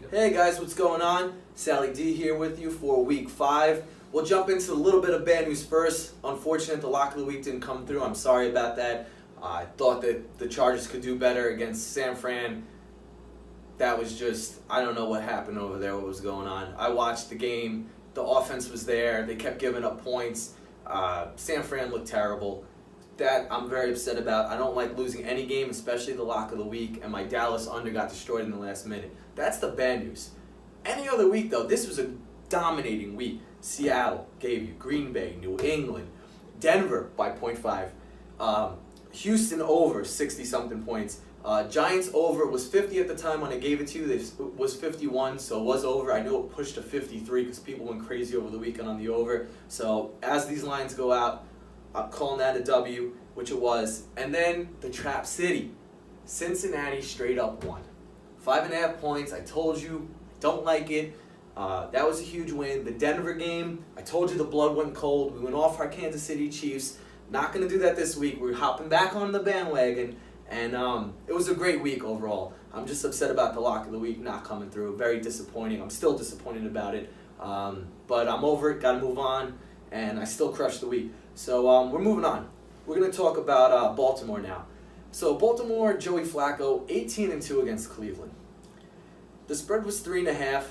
Hey guys, what's going on? Sally D here with you for week 5. We'll jump into a little bit of bad news first. Unfortunate the lock of the week didn't come through. I'm sorry about that. I thought that the Chargers could do better against San Fran. That was just, I don't know what happened over there, what was going on. I watched the game. The offense was there. They kept giving up points. San Fran looked terrible. That I'm very upset about. I don't like losing any game, especially the lock of the week, and my Dallas under got destroyed in the last minute. That's the bad news. Any other week, though, this was a dominating week. Seattle gave you, Green Bay, New England, Denver by 0.5, Houston over 60-something points. Giants over was 50 at the time when I gave it to you. It was 51, so it was over. I knew it pushed to 53 because people went crazy over the weekend on the over. So as these lines go out, I'm calling that a W, which it was. And then the Trap City. Cincinnati straight up won. 5.5 points. I told you, don't like it. That was a huge win. The Denver game, I told you the blood went cold. We went off our Kansas City Chiefs. Not going to do that this week. We're hopping back on the bandwagon. And it was a great week overall. I'm just upset about the lock of the week not coming through. Very disappointing. I'm still disappointed about it. But I'm over it. Got to move on. And I still crushed the week. So we're moving on. We're going to talk about Baltimore now. So Baltimore, Joey Flacco, 18-2 against Cleveland. The spread was 3.5.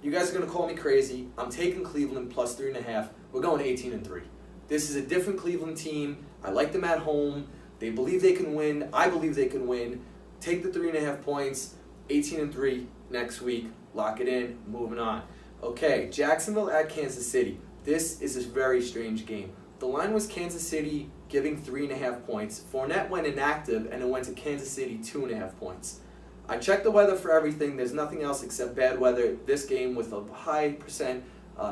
You guys are going to call me crazy. I'm taking Cleveland plus 3.5. We're going 18-3. This is a different Cleveland team. I like them at home. They believe they can win. I believe they can win. Take the 3.5 points. 18-3 next week. Lock it in. Moving on. Okay, Jacksonville at Kansas City. This is a very strange game. The line was Kansas City giving 3.5 points. Fournette went inactive, and it went to Kansas City 2.5 points. I checked the weather for everything. There's nothing else except bad weather. This game with a high percent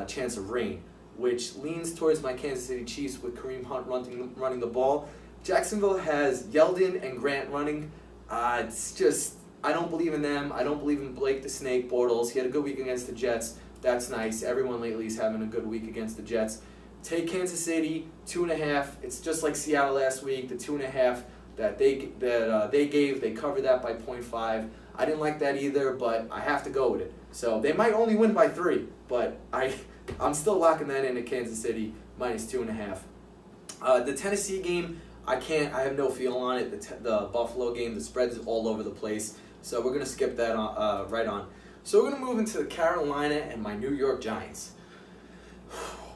chance of rain, which leans towards my Kansas City Chiefs with Kareem Hunt running the ball. Jacksonville has Yeldon and Grant running. It's just, I don't believe in them. I don't believe in Blake the Snake Bortles. He had a good week against the Jets. That's nice. Everyone lately is having a good week against the Jets. Take Kansas City, 2.5. It's just like Seattle last week. The 2.5 that they gave, they covered that by 0.5. I didn't like that either, but I have to go with it. So they might only win by 3, but I'm still locking that in at Kansas City minus 2.5. The Tennessee game, I have no feel on it. The Buffalo game, the spread's all over the place. So we're gonna skip that right on. So we're going to move into the Carolina and my New York Giants.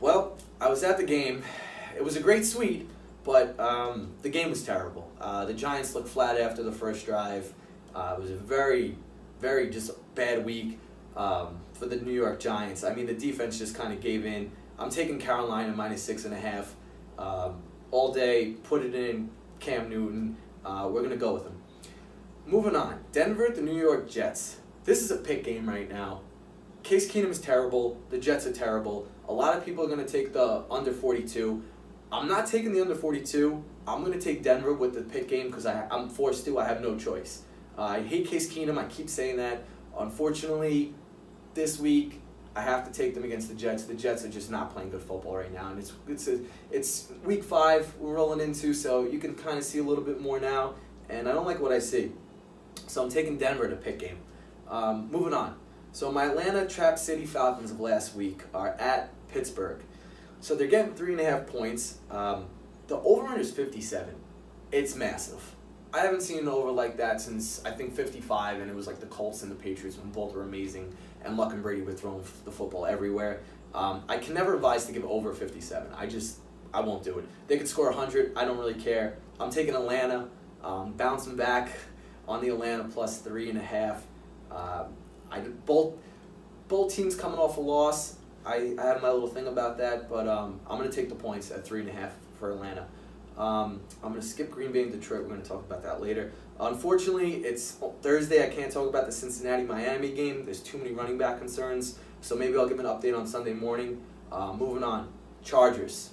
Well, I was at the game. It was a great suite, but the game was terrible. The Giants looked flat after the first drive. It was a very, very just bad week for the New York Giants. I mean, the defense just kind of gave in. I'm taking Carolina minus 6.5 all day. Put it in Cam Newton. We're going to go with him. Moving on. Denver, the New York Jets. This is a pick game right now. Case Keenum is terrible. The Jets are terrible. A lot of people are going to take the under 42. I'm not taking the under 42. I'm going to take Denver with the pick game because I'm forced to. I have no choice. I hate Case Keenum. I keep saying that. Unfortunately, this week, I have to take them against the Jets. The Jets are just not playing good football right now. And it's week 5 we're rolling into, so you can kind of see a little bit more now. And I don't like what I see. So I'm taking Denver to pick game. Moving on. So my Atlanta Trap City Falcons of last week are at Pittsburgh. So they're getting 3.5 points. The over-under is 57. It's massive. I haven't seen an over like that since, I think, 55, and it was like the Colts and the Patriots when both were amazing, and Luck and Brady were throwing the football everywhere. I can never advise to give over 57. I won't do it. They could score 100. I don't really care. I'm taking Atlanta, bouncing back on the Atlanta plus 3.5. Both teams coming off a loss. I had my little thing about that, but I'm going to take the points at 3.5 for Atlanta. I'm going to skip Green Bay and Detroit. We're going to talk about that later. Unfortunately, it's Thursday. I can't talk about the Cincinnati-Miami game. There's too many running back concerns, so maybe I'll give an update on Sunday morning. Moving on. Chargers.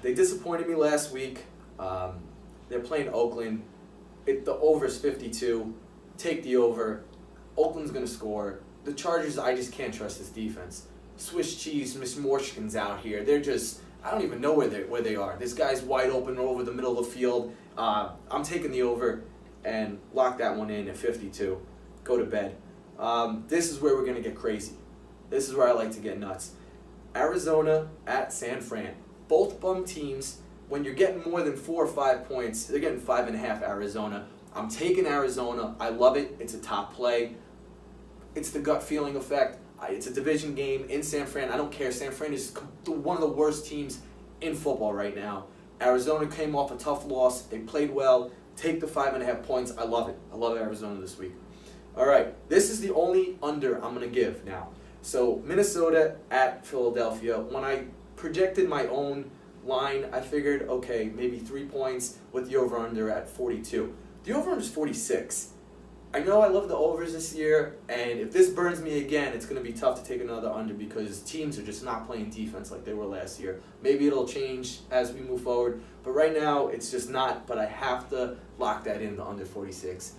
They disappointed me last week. They're playing Oakland. The over is 52. Take the over. Oakland's going to score. The Chargers, I just can't trust this defense. Swiss cheese, Miss Morshkin's out here. They're just, I don't even know where they are. This guy's wide open over the middle of the field. I'm taking the over and lock that one in at 52. go to bed. This is where we're going to get crazy. This is where I like to get nuts. Arizona at San Fran. Both bum teams. When you're getting more than 4 or 5 points, they're getting 5.5 Arizona. I'm taking Arizona. I love it. It's a top play. It's the gut feeling effect. It's a division game in San Fran. I don't care. San Fran is one of the worst teams in football right now. Arizona came off a tough loss. They played well. Take the 5.5 points. I love it. I love Arizona this week. All right. This is the only under I'm going to give now. So Minnesota at Philadelphia. When I projected my own line, I figured, okay, maybe 3 points with the over-under at 42. The over-under is 46. I know I love the overs this year, and if this burns me again, it's going to be tough to take another under because teams are just not playing defense like they were last year. Maybe it'll change as we move forward, but right now it's just not, but I have to lock that in, the under 46.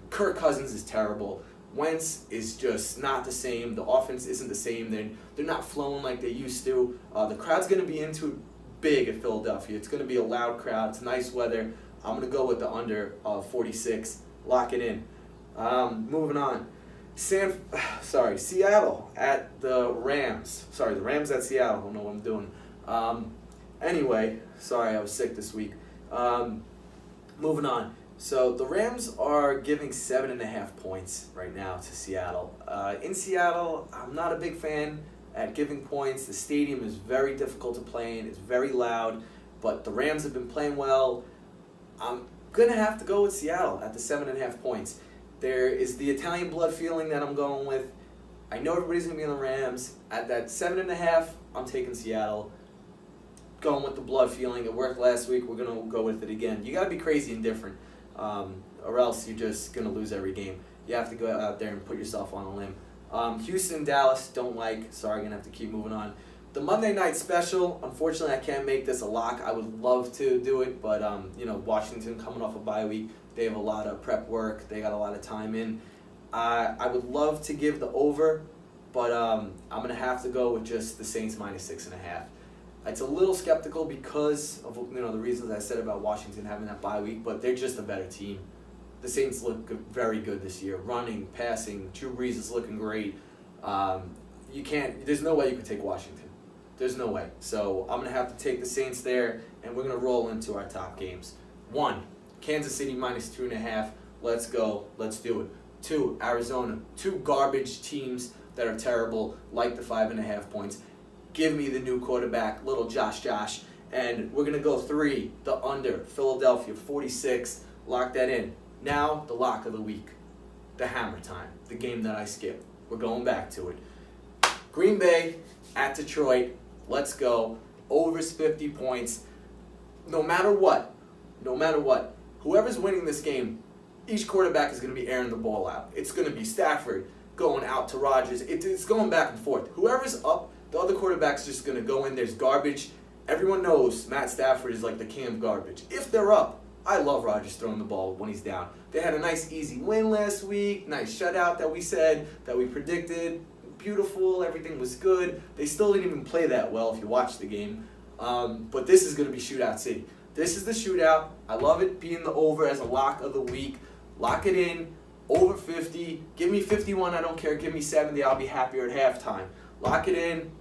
Kirk Cousins is terrible. Wentz is just not the same. The offense isn't the same. They're not flowing like they used to. The crowd's going to be into it big at Philadelphia. It's going to be a loud crowd. It's nice weather. I'm going to go with the under 46. Lock it in. Moving on. Seattle at the Rams. Sorry, the Rams at Seattle. I don't know what I'm doing. Anyway, sorry, I was sick this week. Moving on. So the Rams are giving 7.5 points right now to Seattle. In Seattle, I'm not a big fan at giving points. The stadium is very difficult to play in. It's very loud, but the Rams have been playing well. I'm going to have to go with Seattle at the 7.5 points. There is the Italian blood feeling that I'm going with. I know everybody's going to be on the Rams. At that 7.5, I'm taking Seattle. Going with the blood feeling. It worked last week. We're going to go with it again. You got to be crazy and different, or else you're just going to lose every game. You have to go out there and put yourself on a limb. Houston, Dallas, don't like. Sorry, going to have to keep moving on. The Monday night special, unfortunately, I can't make this a lock. I would love to do it, but Washington coming off a bye week, they have a lot of prep work. They got a lot of time in. I would love to give the over, but I'm going to have to go with just the Saints minus 6.5. It's a little skeptical because of the reasons I said about Washington having that bye week, but they're just a better team. The Saints look very good this year. Running, passing, Drew Brees is looking great. There's no way you could take Washington. There's no way. So I'm going to have to take the Saints there, and we're going to roll into our top games. 1, Kansas City minus 2.5. Let's go. Let's do it. 2, Arizona. 2 garbage teams that are terrible, like the 5.5 points. Give me the new quarterback, little Josh. And we're going to go 3, the under, Philadelphia, 46. Lock that in. Now, the lock of the week. The hammer time. The game that I skipped. We're going back to it. Green Bay at Detroit. Let's go. Overs 50 points. No matter what, whoever's winning this game, each quarterback is going to be airing the ball out. It's going to be Stafford going out to Rodgers. It's going back and forth. Whoever's up, the other quarterback's just going to go in. There's garbage. Everyone knows Matt Stafford is like the king of garbage. If they're up, I love Rodgers throwing the ball when he's down. They had a nice easy win last week. Nice shutout that we said, that we predicted. Beautiful. Everything was good. They still didn't even play that well if you watch the game. But this is going to be shootout city. This is the shootout. I love it being the over as a lock of the week. Lock it in. Over 50. Give me 51. I don't care. Give me 70. I'll be happier at halftime. Lock it in.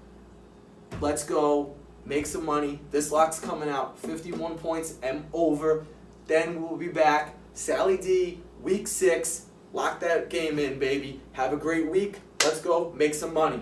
Let's go. Make some money. This lock's coming out. 51 points and over. Then we'll be back. Sally D, week 6. Lock that game in, baby. Have a great week. Let's go. Make some money.